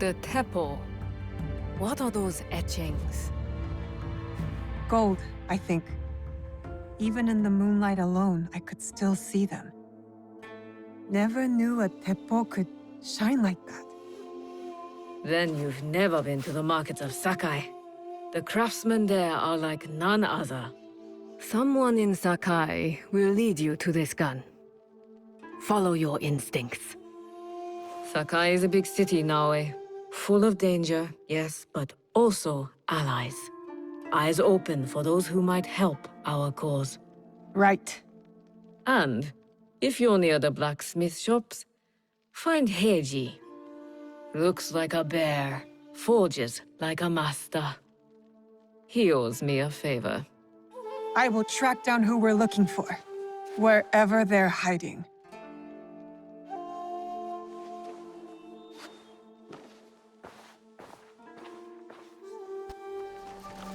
The Teppo. What are those etchings? Gold, I think. Even in the moonlight alone, I could still see them. Never knew a Teppo could shine like that. Then you've never been to the markets of Sakai. The craftsmen there are like none other. Someone in Sakai will lead you to this gun. Follow your instincts. Sakai is a big city, Naoe. Full of danger, yes, but also allies. Eyes open for those who might help our cause. Right. And, if you're near the blacksmith shops, find Heiji. Looks like a bear, forges like a master. He owes me a favor. I will track down who we're looking for, wherever they're hiding.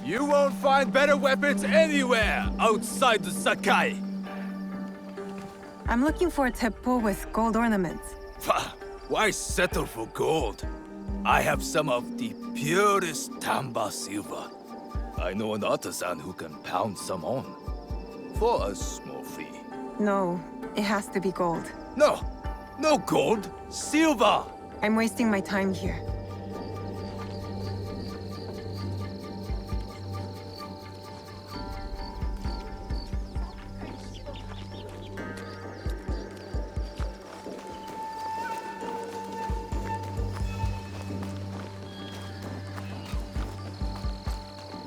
You won't find better weapons anywhere outside the Sakai! I'm looking for a Teppo with gold ornaments. Why settle for gold? I have some of the purest Tamba silver. I know an artisan who can pound some on. For a small fee. No, it has to be gold. No! No gold! Silver! I'm wasting my time here.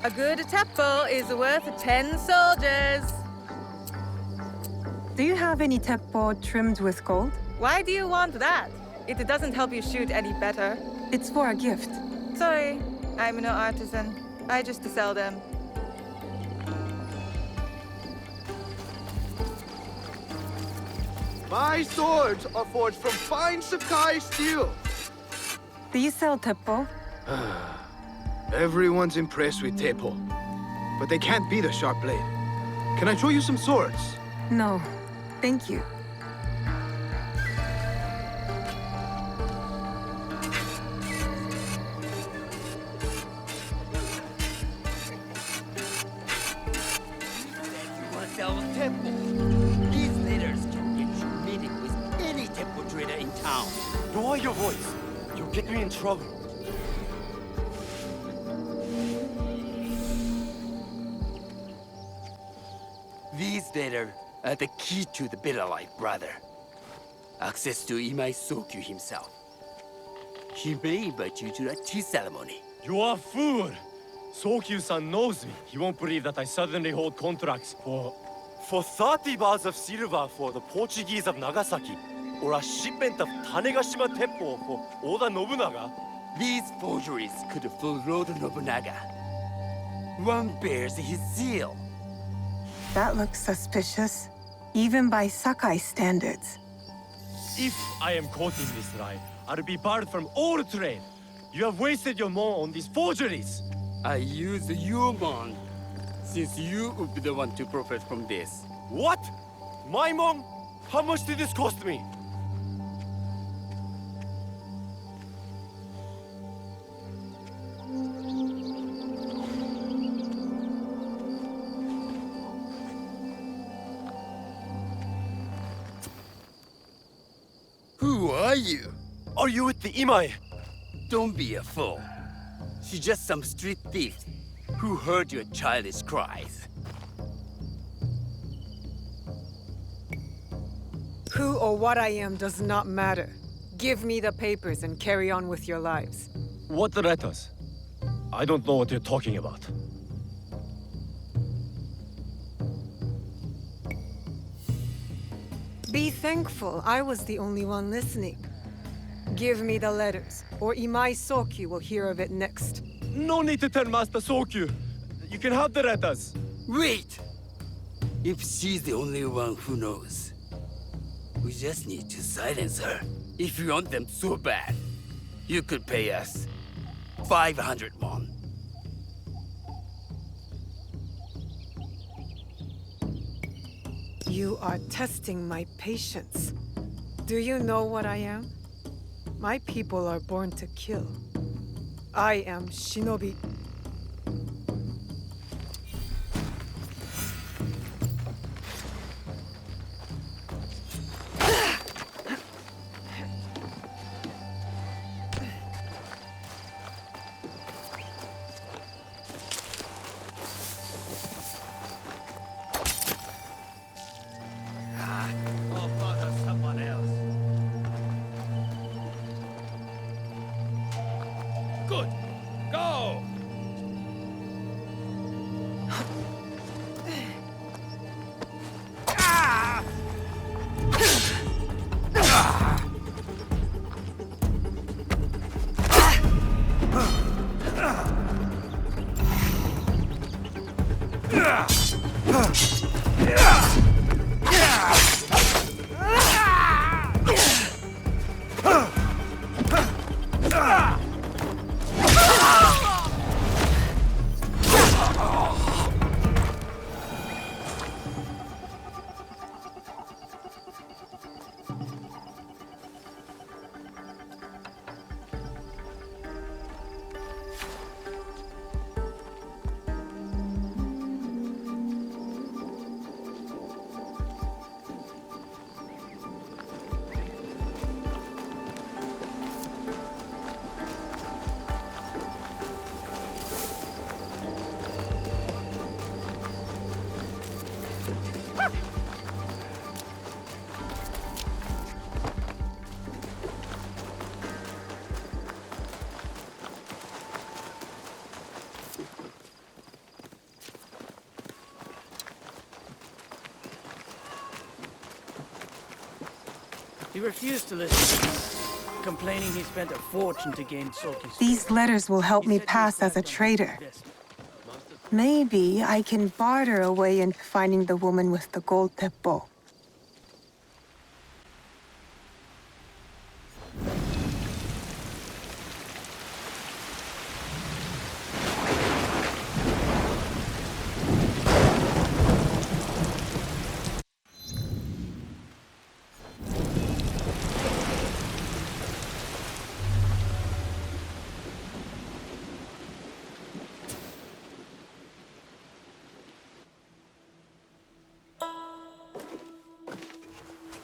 A good Teppo is worth 10 soldiers. Do you have any Teppo trimmed with gold? Why do you want that? It doesn't help you shoot any better. It's for a gift. Sorry, I'm no artisan. I just sell them. My swords are forged from fine Sakai steel. Do you sell Teppo? Everyone's impressed with Teppo, but they can't beat a sharp blade. Can I show you some swords? No, thank you. You want to sell Teppo? These letters can get you meeting with any Teppo trader in town. Lower your voice. You'll get me in trouble. These letters are the key to the better life, brother. Access to Imai Sokyu himself. He may invite you to a tea ceremony. You are a fool! Sokyu-san knows me. He won't believe that I suddenly hold contracts for 30 bars of silver for the Portuguese of Nagasaki, or a shipment of Tanegashima Teppo for Oda Nobunaga. These forgeries could fool Lord Nobunaga. One bears his seal. That looks suspicious, even by Sakai standards. If I am caught in this lie, I'll be barred from all trade. You have wasted your mon on these forgeries. I use your mon, since you would be the one to profit from this. What? My mon? How much did this cost me? Who are you? Are you with the Imai? Don't be a fool. She's just some street thief who heard your childish cries. Who or what I am does not matter. Give me the papers and carry on with your lives. What letters? I don't know what you're talking about. Be thankful I was the only one listening. Give me the letters, or Imai Sokyu will hear of it next. No need to tell Master Sokyu. You can have the letters. Wait! If she's the only one who knows, we just need to silence her. If you want them so bad, you could pay us 500 won. You are testing my patience. Do you know what I am? My people are born to kill. I am Shinobi. I'll bother someone else. Good. Go! He refused to listen, complaining he spent a fortune to gain Sokyu's. These letters will help me pass as a trader. Maybe I can barter a way into finding the woman with the gold teppo.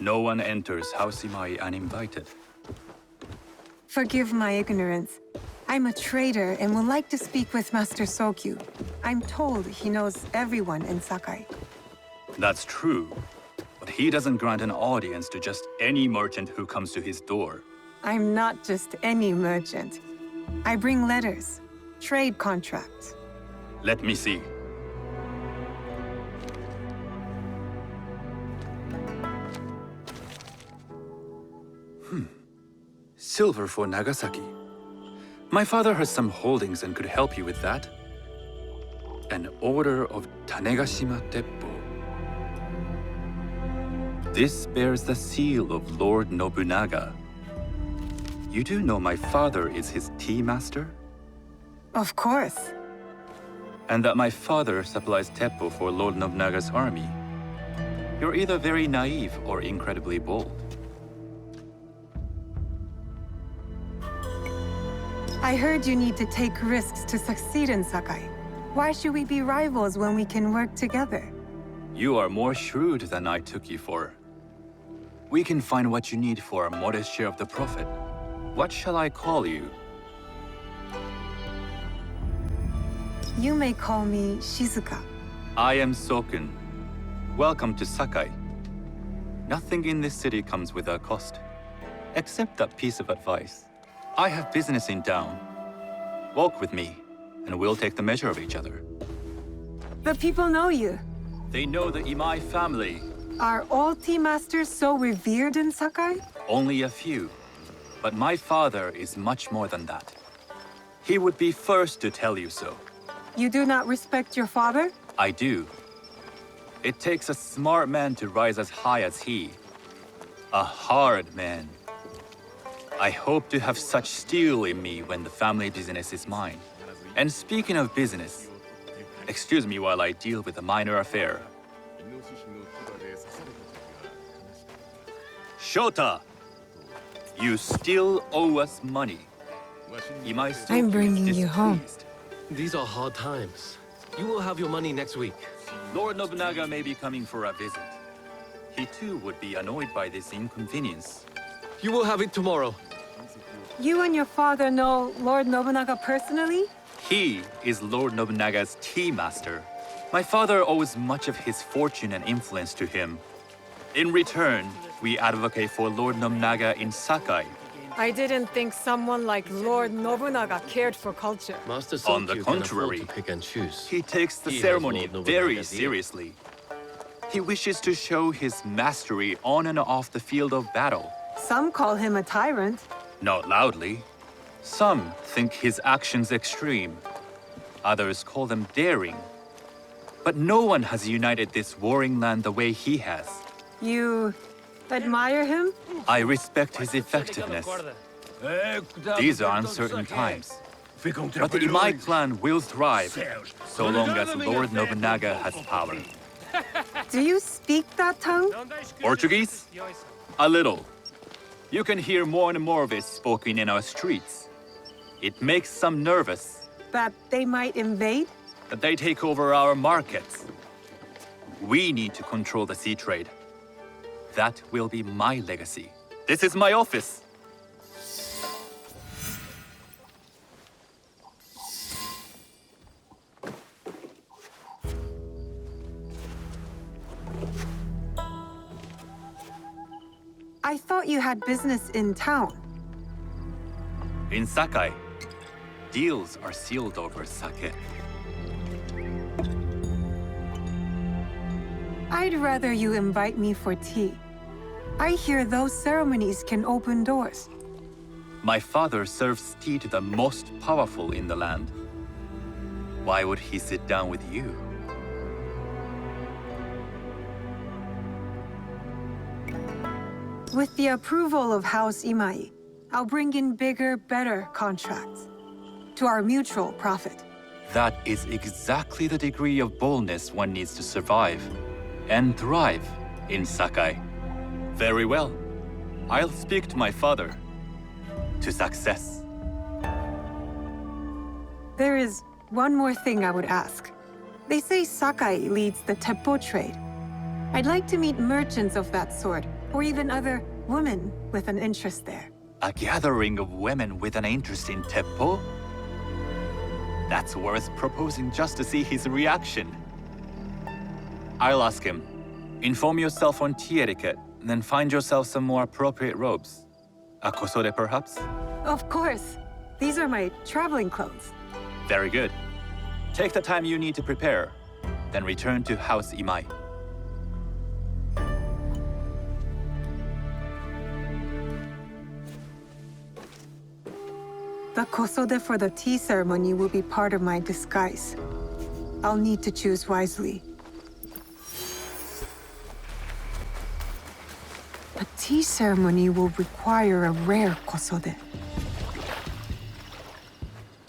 No one enters House Imai uninvited. Forgive my ignorance. I'm a trader and would like to speak with Master Sokyu. I'm told he knows everyone in Sakai. That's true, but he doesn't grant an audience to just any merchant who comes to his door. I'm not just any merchant. I bring letters, trade contracts. Let me see. Silver for Nagasaki. My father has some holdings and could help you with that. An order of Tanegashima Teppo. This bears the seal of Lord Nobunaga. You do know my father is his tea master? Of course. And that my father supplies Teppo for Lord Nobunaga's army. You're either very naive or incredibly bold. I heard you need to take risks to succeed in Sakai. Why should we be rivals when we can work together? You are more shrewd than I took you for. We can find what you need for a modest share of the profit. What shall I call you? You may call me Shizuka. I am Sokun. Welcome to Sakai. Nothing in this city comes without cost, except that piece of advice. I have business in town. Walk with me, and we'll take the measure of each other. The people know you. They know the Imai family. Are all tea masters so revered in Sakai? Only a few. But my father is much more than that. He would be first to tell you so. You do not respect your father? I do. It takes a smart man to rise as high as he. A hard man. I hope to have such steel in me when the family business is mine. And speaking of business, excuse me while I deal with a minor affair. Shota! You still owe us money. Imai I'm Sokyu bringing is you home. displeased. These are hard times. You will have your money next week. Lord Nobunaga may be coming for a visit. He too would be annoyed by this inconvenience. You will have it tomorrow. You and your father know Lord Nobunaga personally? He is Lord Nobunaga's tea master. My father owes much of his fortune and influence to him. In return, we advocate for Lord Nobunaga in Sakai. I didn't think someone like Lord Nobunaga cared for culture. Master On the Sokyu can afford contrary, to pick and choose. He takes the He has ceremony Lord very Nobunaga's ear. seriously. He wishes to show his mastery on and off the field of battle. Some call him a tyrant. Not loudly. Some think his actions extreme. Others call them daring. But no one has united this warring land the way he has. You admire him? I respect his effectiveness. These are uncertain times. But the Imai clan will thrive, so long as Lord Nobunaga has power. Do you speak that tongue? Portuguese? A little. You can hear more and more of it spoken in our streets. It makes some nervous That they might invade? that they take over our markets. We need to control the sea trade. That will be my legacy. This is my office. I thought you had business in town. In Sakai, deals are sealed over sake. I'd rather you invite me for tea. I hear those ceremonies can open doors. My father serves tea to the most powerful in the land. Why would he sit down with you? With the approval of House Imai, I'll bring in bigger, better contracts. To our mutual profit. That is exactly the degree of boldness one needs to survive and thrive in Sakai. Very well. I'll speak to my father. To success. There is one more thing I would ask. They say Sakai leads the Teppo trade. I'd like to meet merchants of that sort, or even other women with an interest there. A gathering of women with an interest in Teppo? That's worth proposing just to see his reaction. I'll ask him. Inform yourself on tea etiquette, then find yourself some more appropriate robes. A kosode, perhaps? Of course. These are my traveling clothes. Very good. Take the time you need to prepare, then return to House Imai. The kosode for the tea ceremony will be part of my disguise. I'll need to choose wisely. A tea ceremony will require a rare kosode.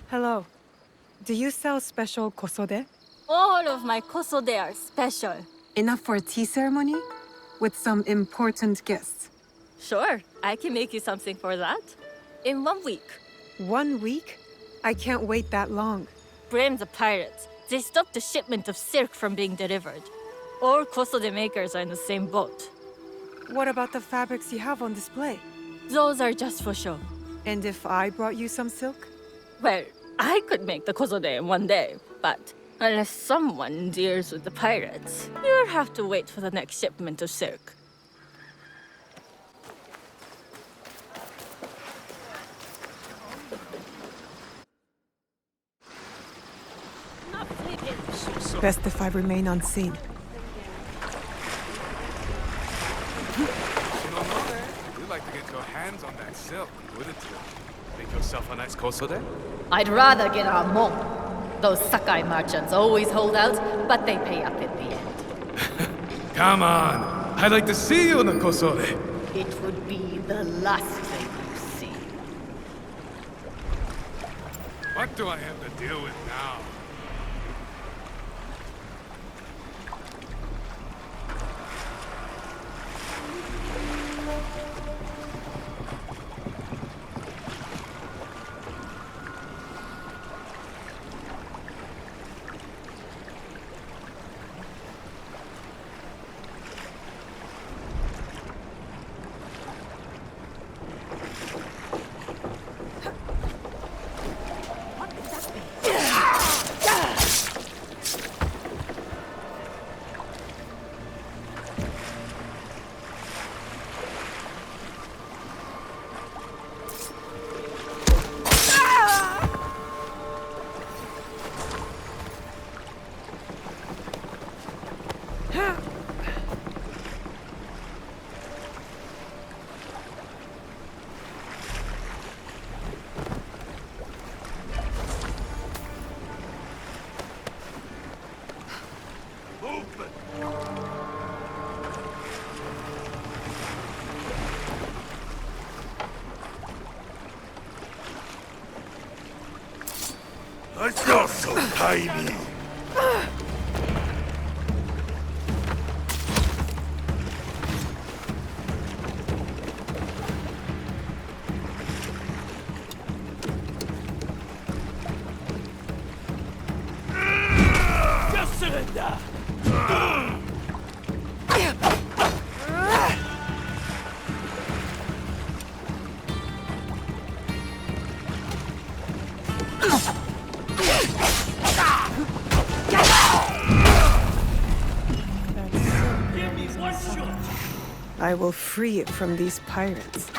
Hello. Do you sell special kosode? All of my kosode are special. Enough for a tea ceremony? With some important guests. Sure, I can make you something for that. In 1 week. 1 week? I can't wait that long. Blame the pirates. They stopped the shipment of silk from being delivered. All kosode makers are in the same boat. What about the fabrics you have on display? Those are just for show. And if I brought you some silk? Well, I could make the kosode in 1 day, but unless someone deals with the pirates, you'll have to wait for the next shipment of silk. Best if I remain unseen. You'd like to get your hands on that silk, wouldn't you? Make yourself a nice kosode? I'd rather get our mon. Those Sakai merchants always hold out, but they pay up in the end. Come on! I'd like to see you in a kosode! It would be the last thing you see. What do I have to deal with now? I feel so tiny. Just surrender! I will free it from these pirates.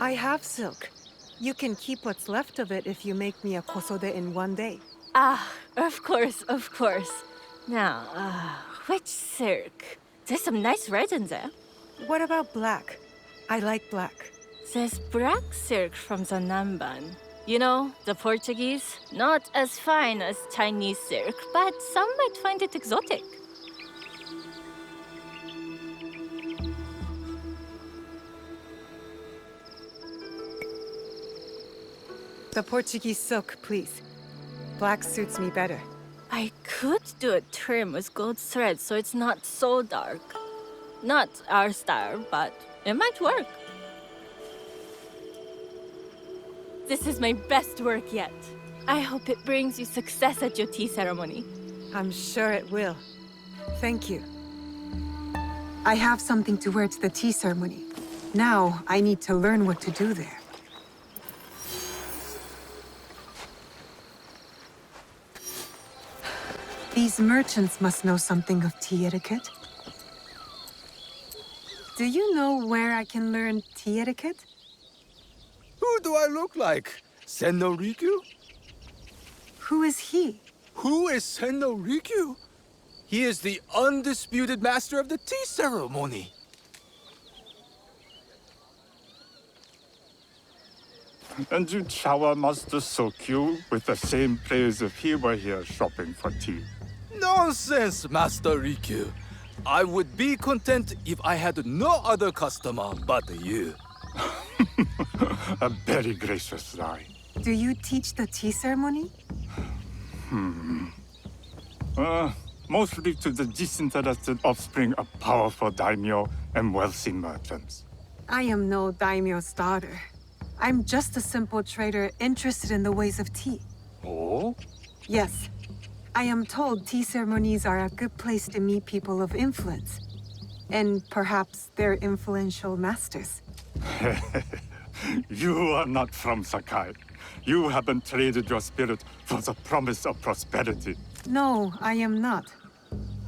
I have silk. You can keep what's left of it if you make me a kosode in one day. Ah, of course, of course. Now, which silk? There's some nice red in there. What about black? I like black. There's black silk from the Namban. You know, the Portuguese. Not as fine as Chinese silk, but some might find it exotic. The Portuguese silk, please. Black suits me better. I could do a trim with gold thread so it's not so dark. Not our style, but it might work. This is my best work yet. I hope it brings you success at your tea ceremony. I'm sure it will. Thank you. I have something to wear to the tea ceremony. Now, I need to learn what to do there. These merchants must know something of tea etiquette. Do you know where I can learn tea etiquette? Who do I look like? Senno Rikyu? Who is he? Who is Senno Rikyu? He is the undisputed master of the tea ceremony. And you'd shower Master Sokyu with the same praise if he were here shopping for tea. Nonsense, Master Rikyu. I would be content if I had no other customer but you. A very gracious lie. Do you teach the tea ceremony? Mostly to the disinterested offspring of powerful daimyo and wealthy merchants. I am no daimyo's daughter. I'm just a simple trader interested in the ways of tea. Oh? Yes. I am told tea ceremonies are a good place to meet people of influence. And perhaps their influential masters. You are not from Sakai. You haven't traded your spirit for the promise of prosperity. No, I am not.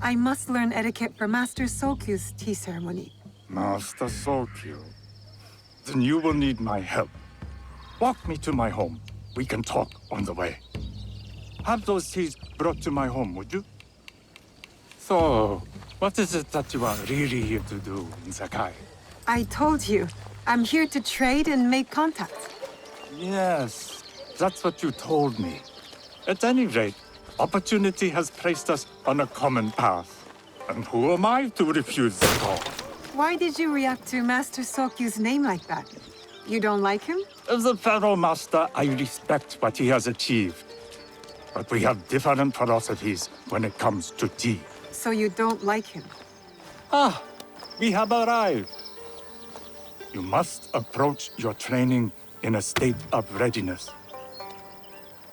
I must learn etiquette for Master Sokyu's tea ceremony. Master Sokyu. Then you will need my help. Walk me to my home. We can talk on the way. Have those teas brought to my home, would you? So, what is it that you are really here to do in Sakai? I told you, I'm here to trade and make contacts. Yes, that's what you told me. At any rate, opportunity has placed us on a common path. And who am I to refuse the call? Why did you react to Master Sokyu's name like that? You don't like him? As a Pharaoh Master, I respect what he has achieved. But we have different philosophies when it comes to tea. So you don't like him? Ah, we have arrived. You must approach your training in a state of readiness.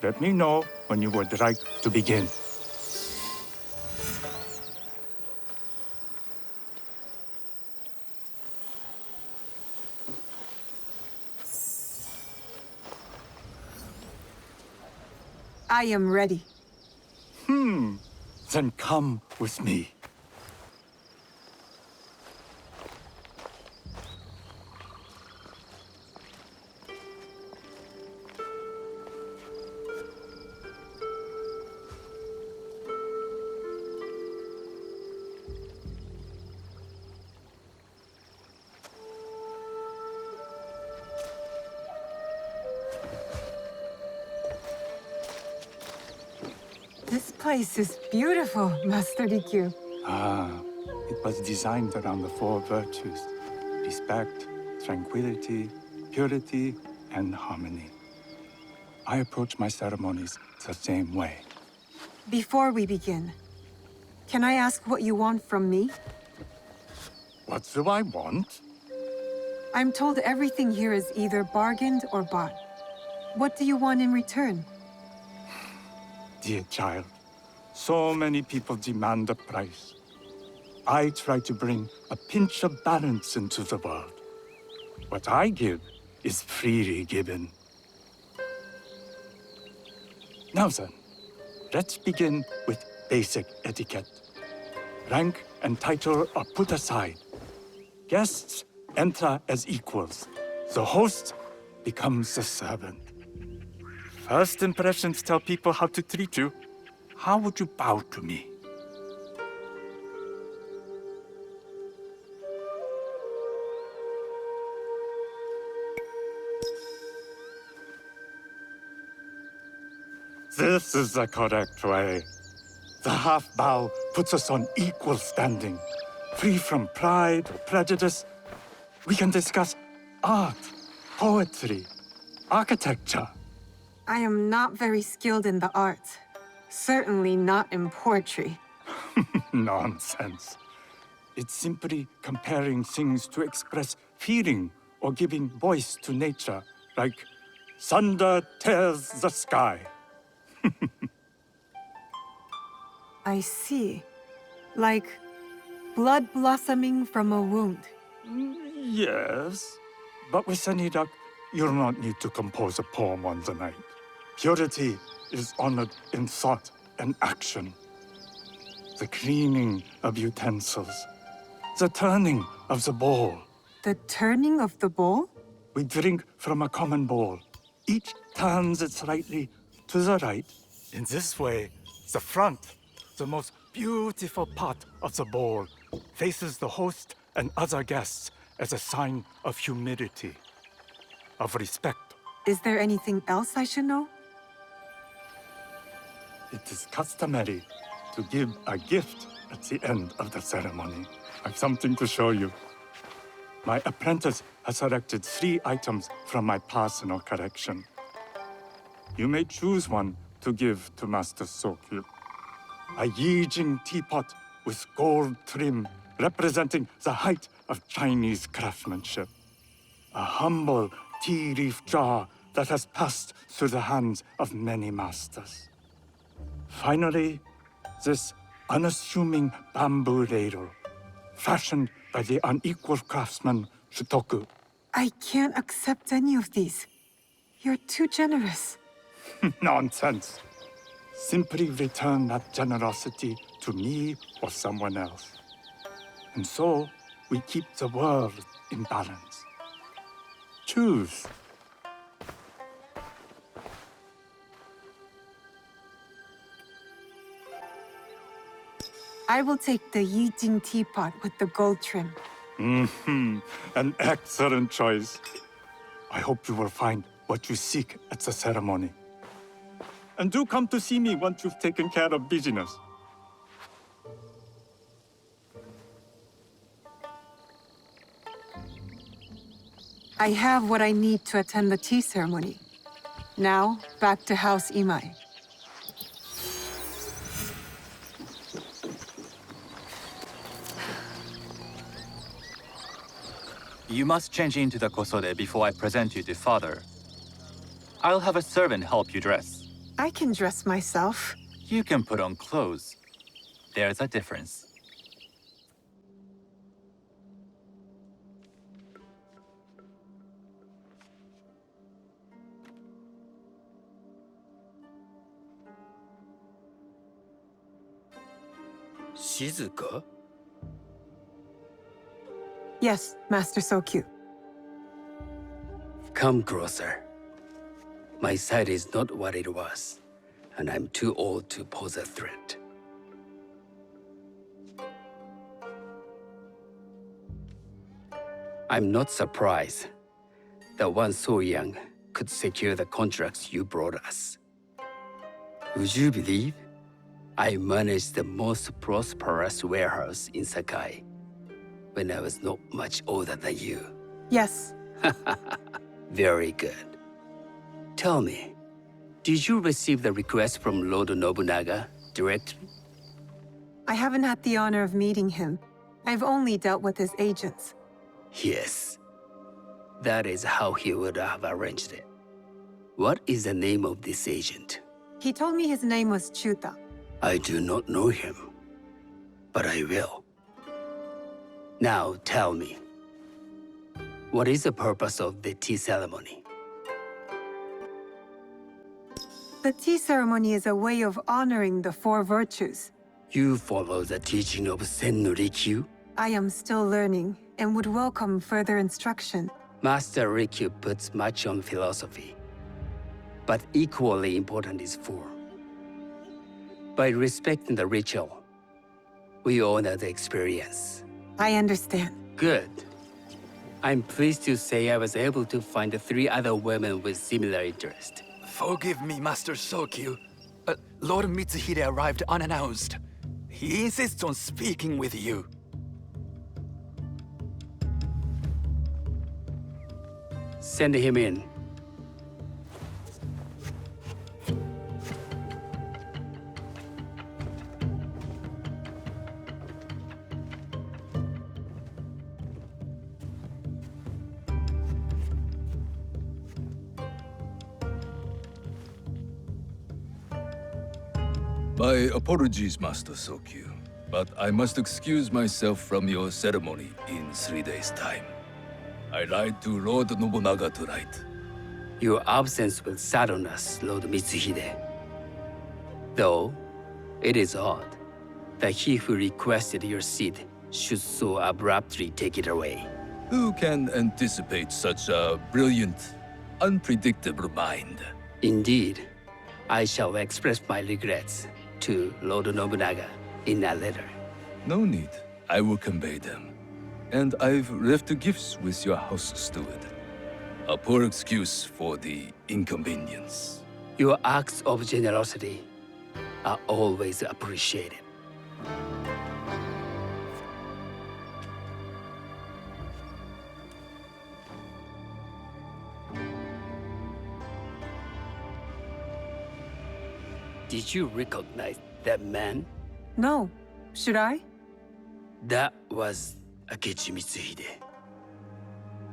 Let me know when you would like to begin. I am ready. Then come with me. This place is beautiful, Master Rikyu. It was designed around the four virtues: respect, tranquility, purity, and harmony. I approach my ceremonies the same way. Before we begin, can I ask what you want from me? What do I want? I'm told everything here is either bargained or bought. What do you want in return? Dear child, so many people demand a price. I try to bring a pinch of balance into the world. What I give is freely given. Now then, let's begin with basic etiquette. Rank and title are put aside. Guests enter as equals. The host becomes the servant. First impressions tell people how to treat you. How would you bow to me? This is the correct way. The half bow puts us on equal standing, free from pride or prejudice. We can discuss art, poetry, architecture. I am not very skilled in the arts. Certainly not in poetry. Nonsense. It's simply comparing things to express feeling or giving voice to nature, like thunder tears the sky. I see. Like blood blossoming from a wound. Yes, but with any luck, you'll not need to compose a poem on the night. Purity is honored in thought and action. The cleaning of utensils. The turning of the bowl. The turning of the bowl? We drink from a common bowl. Each turns it slightly to the right. In this way, the front The most beautiful part of the bowl faces the host and other guests as a sign of humility, of respect. Is there anything else I should know? It is customary to give a gift at the end of the ceremony. I've something to show you. My apprentice has selected 3 items from my personal collection. You may choose one to give to Master Sokyu. A Yijing teapot with gold trim representing the height of Chinese craftsmanship. A humble tea leaf jar that has passed through the hands of many masters. Finally, this unassuming bamboo ladle, fashioned by the unequal craftsman Shutoku. I can't accept any of these. You're too generous. Nonsense. Simply return that generosity to me or someone else. And so, we keep the world in balance. Choose. I will take the Yijing teapot with the gold trim. An excellent choice. I hope you will find what you seek at the ceremony. And do come to see me once you've taken care of business. I have what I need to attend the tea ceremony. Now, back to House Imai. You must change into the kosode before I present you to father. I'll have a servant help you dress. I can dress myself. You can put on clothes. There's a difference. Shizuka? Yes, Master Sokyu. Come closer. My sight is not what it was, and I'm too old to pose a threat. I'm not surprised that one so young could secure the contracts you brought us. Would you believe I managed the most prosperous warehouse in Sakai when I was not much older than you? Yes. Very good. Tell me, did you receive the request from Lord Nobunaga directly? I haven't had the honor of meeting him. I've only dealt with his agents. Yes. That is how he would have arranged it. What is the name of this agent? He told me his name was Chuta. I do not know him, but I will. Now tell me, what is the purpose of the tea ceremony? The tea ceremony is a way of honoring the 4 virtues. You follow the teaching of Sen no Rikyu? I am still learning and would welcome further instruction. Master Rikyu puts much on philosophy, but equally important is form. By respecting the ritual, we honor the experience. I understand. Good. I'm pleased to say I was able to find 3 other women with similar interest. Forgive me, Master Sokyu. Lord Mitsuhide arrived unannounced. He insists on speaking with you. Send him in. My apologies, Master Sokyu, but I must excuse myself from your ceremony in 3 days' time. I lied to Lord Nobunaga tonight. Your absence will sadden us, Lord Mitsuhide. Though, it is odd that he who requested your seat should so abruptly take it away. Who can anticipate such a brilliant, unpredictable mind? Indeed, I shall express my regrets to Lord Nobunaga in a letter. No need. I will convey them. And I've left the gifts with your house steward. A poor excuse for the inconvenience. Your acts of generosity are always appreciated. Did you recognize that man? No. Should I? That was Akechi Mitsuhide,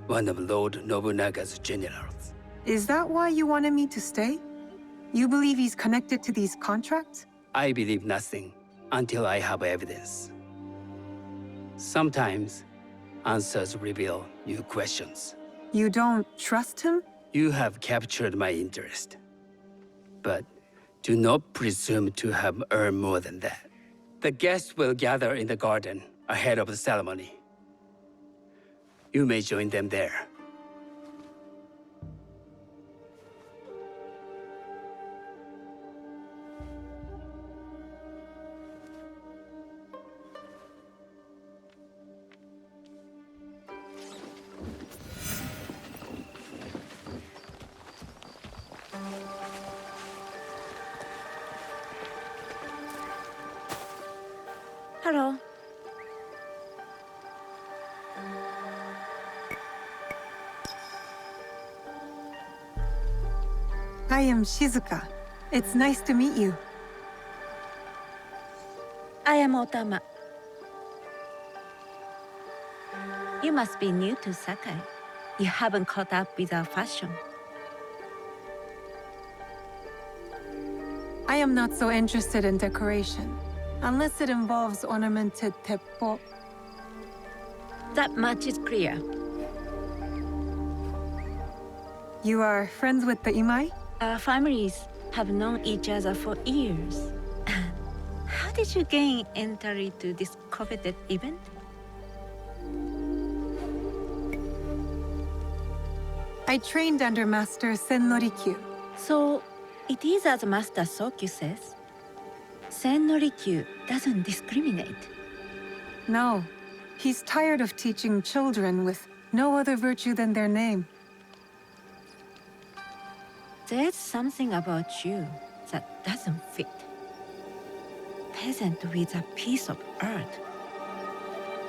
one of Lord Nobunaga's generals. Is that why you wanted me to stay? You believe he's connected to these contracts? I believe nothing until I have evidence. Sometimes, answers reveal new questions. You don't trust him? You have captured my interest. But do not presume to have earned more than that. The guests will gather in the garden ahead of the ceremony. You may join them there. Hello. I am Shizuka. It's nice to meet you. I am Otama. You must be new to Sakai. You haven't caught up with our fashion. I am not so interested in decoration, unless it involves ornamented teppo. That much is clear. You are friends with the Imai? Our families have known each other for years. How did you gain entry to this coveted event? I trained under Master Sen Norikyu. So, it is as Master Sokyu says. Sen Norikyu doesn't discriminate. No, he's tired of teaching children with no other virtue than their name. There's something about you that doesn't fit. Peasant with a piece of earth.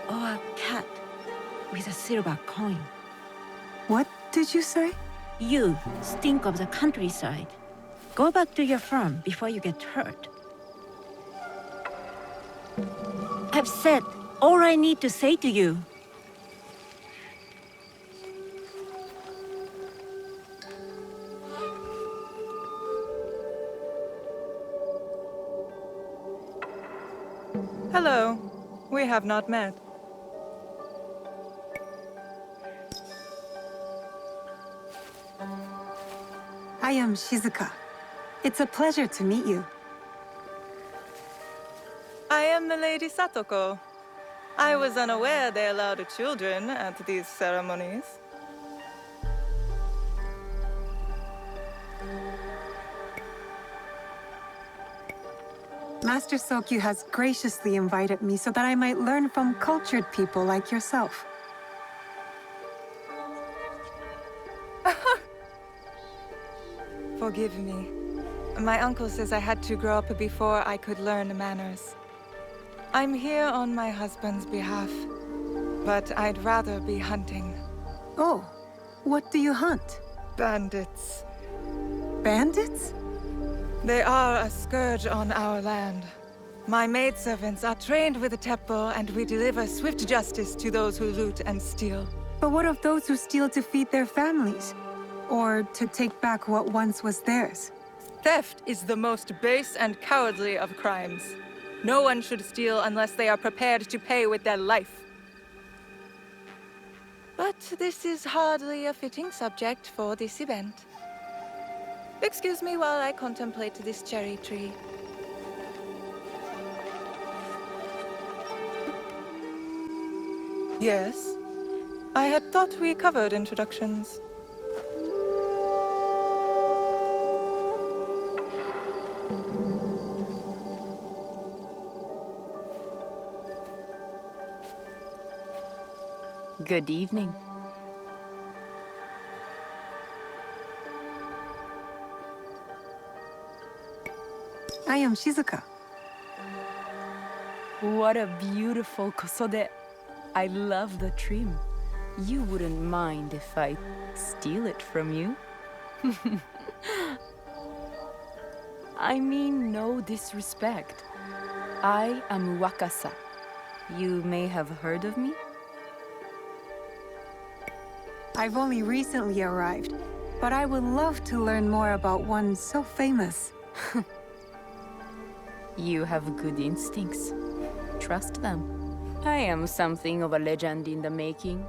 Or a cat with a silver coin. What did you say? You stink of the countryside. Go back to your farm before you get hurt. I've said all I need to say to you. Hello. We have not met. I am Shizuka. It's a pleasure to meet you. I am the Lady Satoko. I was unaware they allowed children at these ceremonies. Master Sokyu has graciously invited me so that I might learn from cultured people like yourself. Forgive me. My uncle says I had to grow up before I could learn manners. I'm here on my husband's behalf, but I'd rather be hunting. Oh, what do you hunt? Bandits. Bandits? They are a scourge on our land. My maidservants are trained with the Teppo, and we deliver swift justice to those who loot and steal. But what of those who steal to feed their families? Or to take back what once was theirs? Theft is the most base and cowardly of crimes. No one should steal unless they are prepared to pay with their life. But this is hardly a fitting subject for this event. Excuse me while I contemplate this cherry tree. Yes? I had thought we covered introductions. Good evening. I am Shizuka. What a beautiful kosode. I love the trim. You wouldn't mind if I steal it from you? I mean no disrespect. I am Wakasa. You may have heard of me? I've only recently arrived, but I would love to learn more about one so famous. You have good instincts. Trust them. I am something of a legend in the making.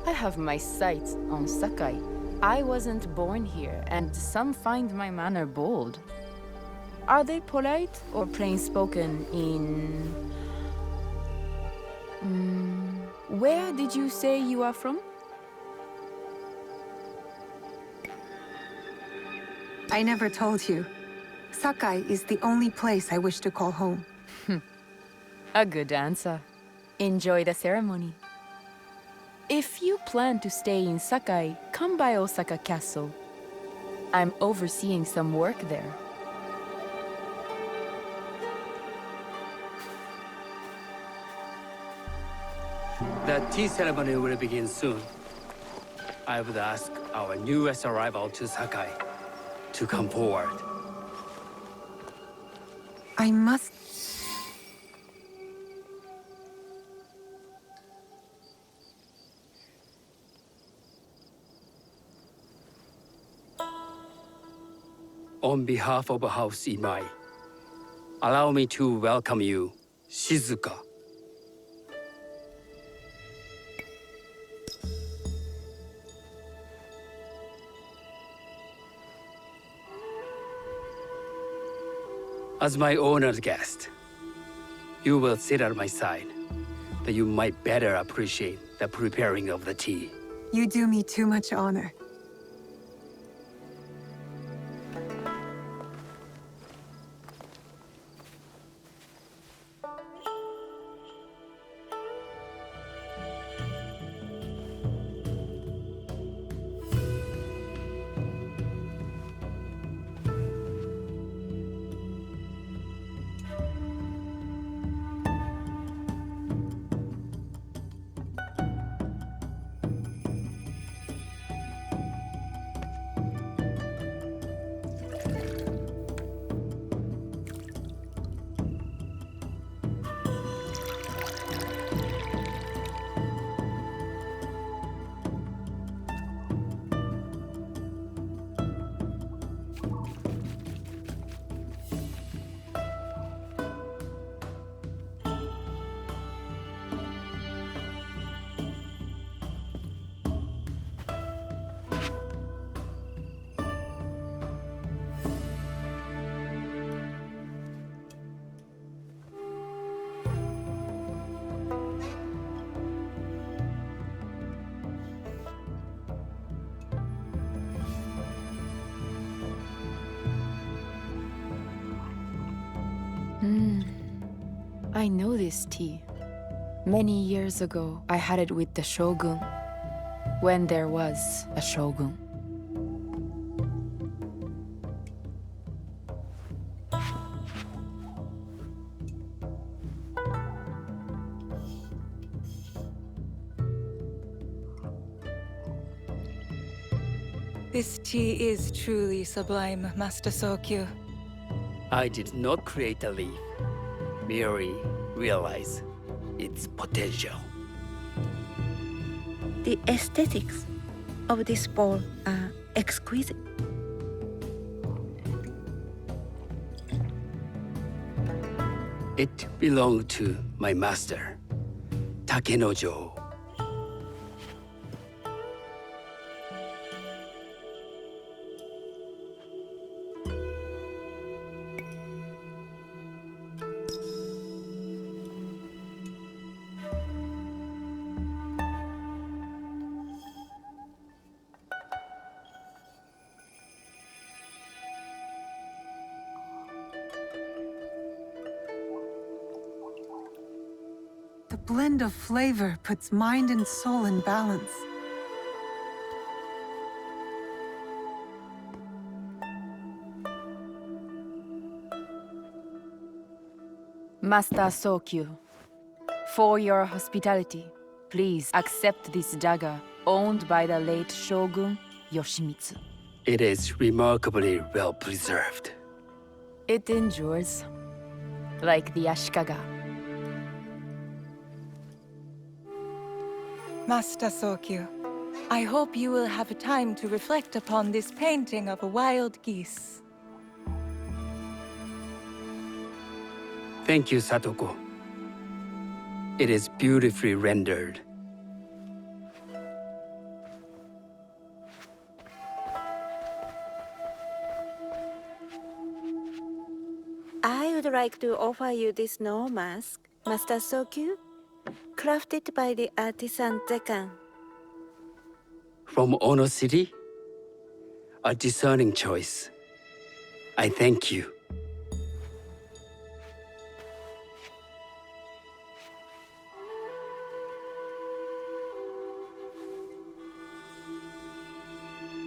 I have my sights on Sakai. I wasn't born here, and some find my manner bold. Are they polite or plain-spoken in... where did you say you are from? I never told you. Sakai is the only place I wish to call home. A good answer. Enjoy the ceremony. If you plan to stay in Sakai, come by Osaka Castle. I'm overseeing some work there. The tea ceremony will begin soon. I would ask our newest arrival to Sakai to come forward. I must... On behalf of House Imai, allow me to welcome you, Shizuka. As my honored guest, you will sit at my side, that you might better appreciate the preparing of the tea. You do me too much honor. I know this tea. Many years ago, I had it with the shogun, when there was a shogun. This tea is truly sublime, Master Sokyu. I did not create a leaf, merely realize its potential. The aesthetics of this bowl are exquisite. It belonged to my master, Takenojo. The The blend of flavor puts mind and soul in balance. Master Sokyu, for your hospitality, please accept this dagger owned by the late Shogun Yoshimitsu. It is remarkably well preserved. It endures, like the Ashikaga. Master Sokyu, I hope you will have time to reflect upon this painting of a wild geese. Thank you, Satoko. It is beautifully rendered. I would like to offer you this snow mask, Master Sokyu, crafted by the artisan Zekan. From Ono City? A discerning choice. I thank you.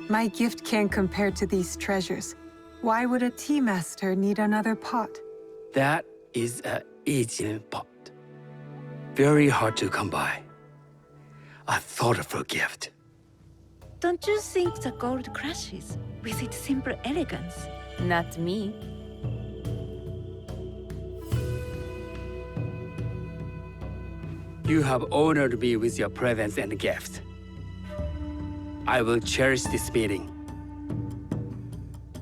My gift can't compare to these treasures. Why would a tea master need another pot? That is a Asian pot. Very hard to come by. A thoughtful gift. Don't you think the gold crashes with its simple elegance? Not me. You have honored me with your presence and gift. I will cherish this meeting.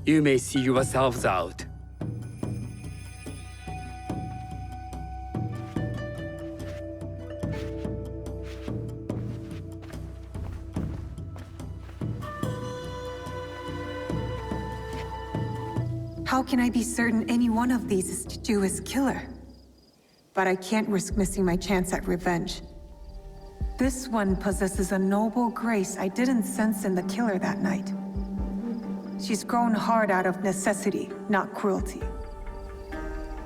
You may see yourselves out. How can I be certain any one of these is to do his killer? But I can't risk missing my chance at revenge. This one possesses a noble grace I didn't sense in the killer that night. She's grown hard out of necessity, not cruelty.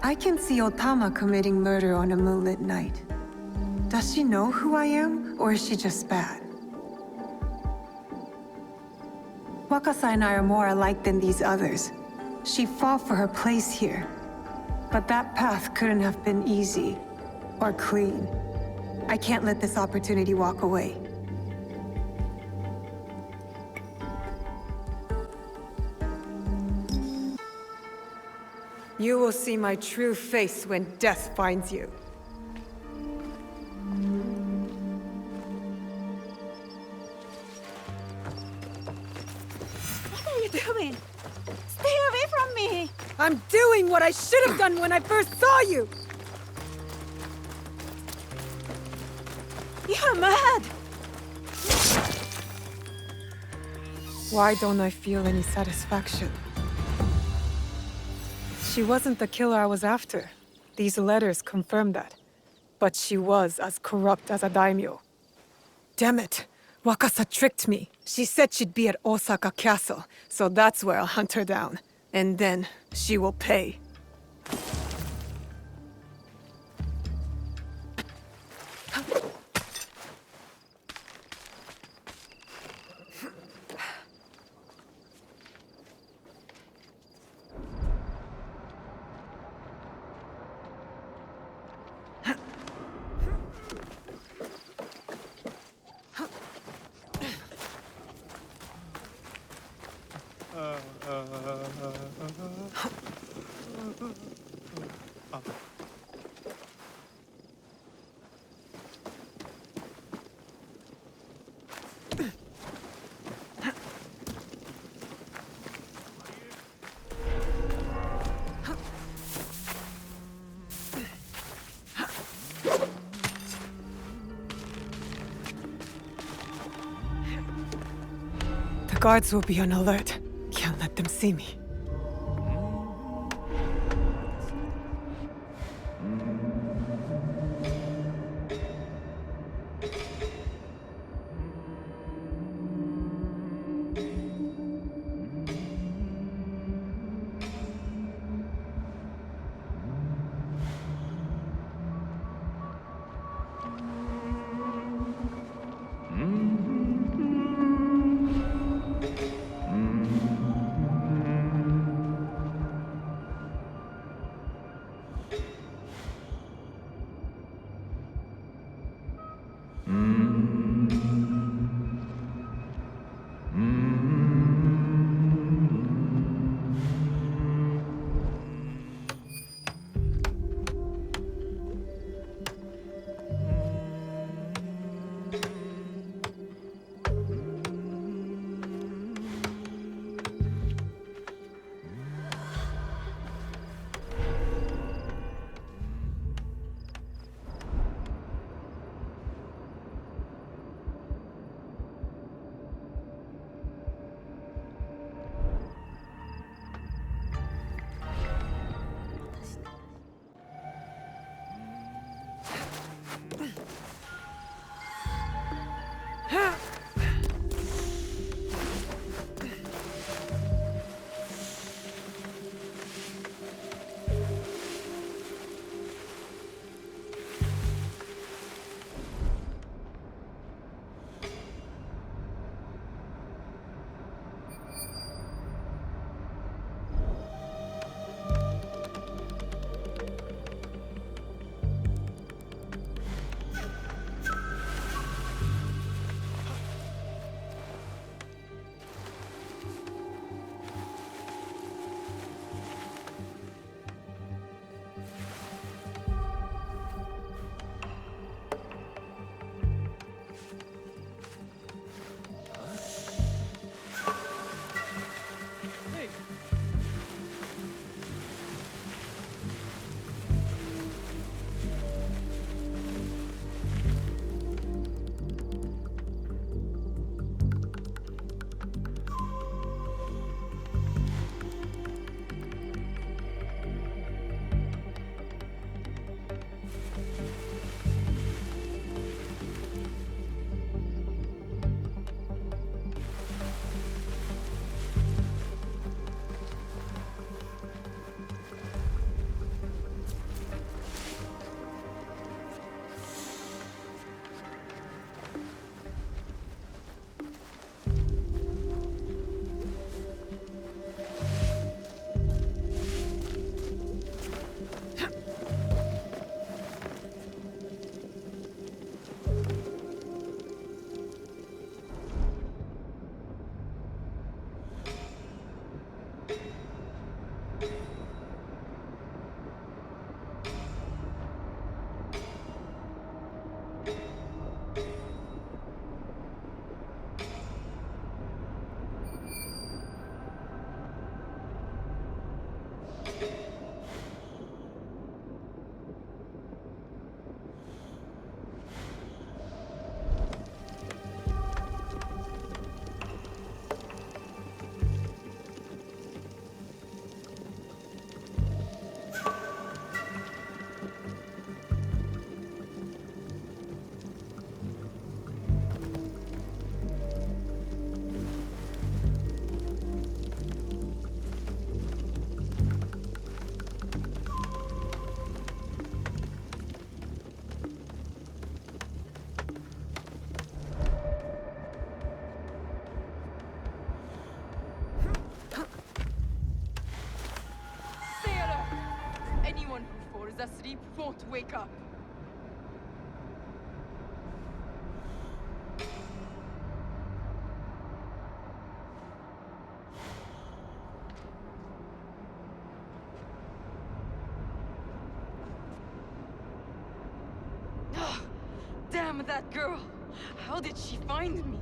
I can see Otama committing murder on a moonlit night. Does she know who I am, or is she just bad? Wakasa and I are more alike than these others. She fought for her place here. But that path couldn't have been easy, or clean. I can't let this opportunity walk away. You will see my true face when death finds you. What are you doing? Stay away from me! I'm doing what I should have done when I first saw you! You're mad! Why don't I feel any satisfaction? She wasn't the killer I was after. These letters confirm that. But she was as corrupt as a daimyo. Damn it! Wakasa tricked me. She said she'd be at Osaka Castle, so that's where I'll hunt her down. And then, she will pay. The guards will be on alert. Can't let them see me. sleep won't wake up. Damn that girl! How did she find me?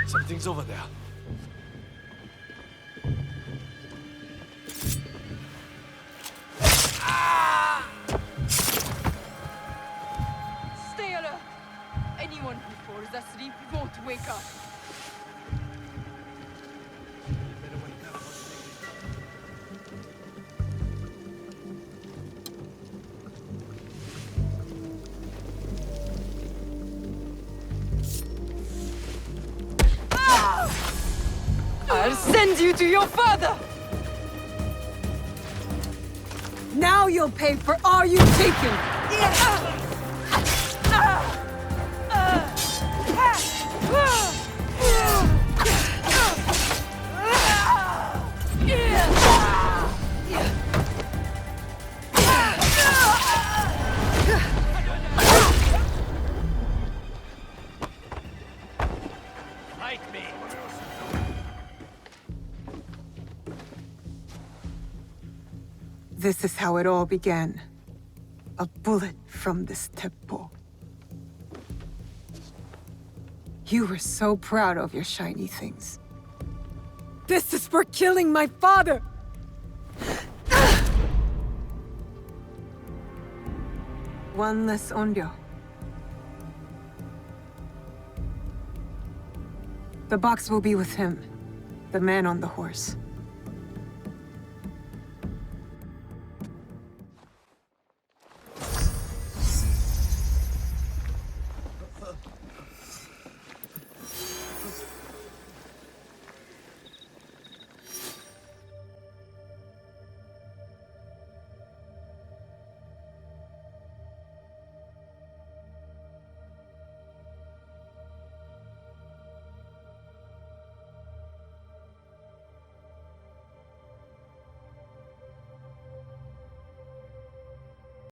Something's over there. Stay alert! Anyone who falls asleep won't wake up. I'll send you to your father! Now you'll pay for all you've taken! This is how it all began. A bullet from this Teppo. You were so proud of your shiny things. This is for killing my father! One less Onryo. The box will be with him, the man on the horse.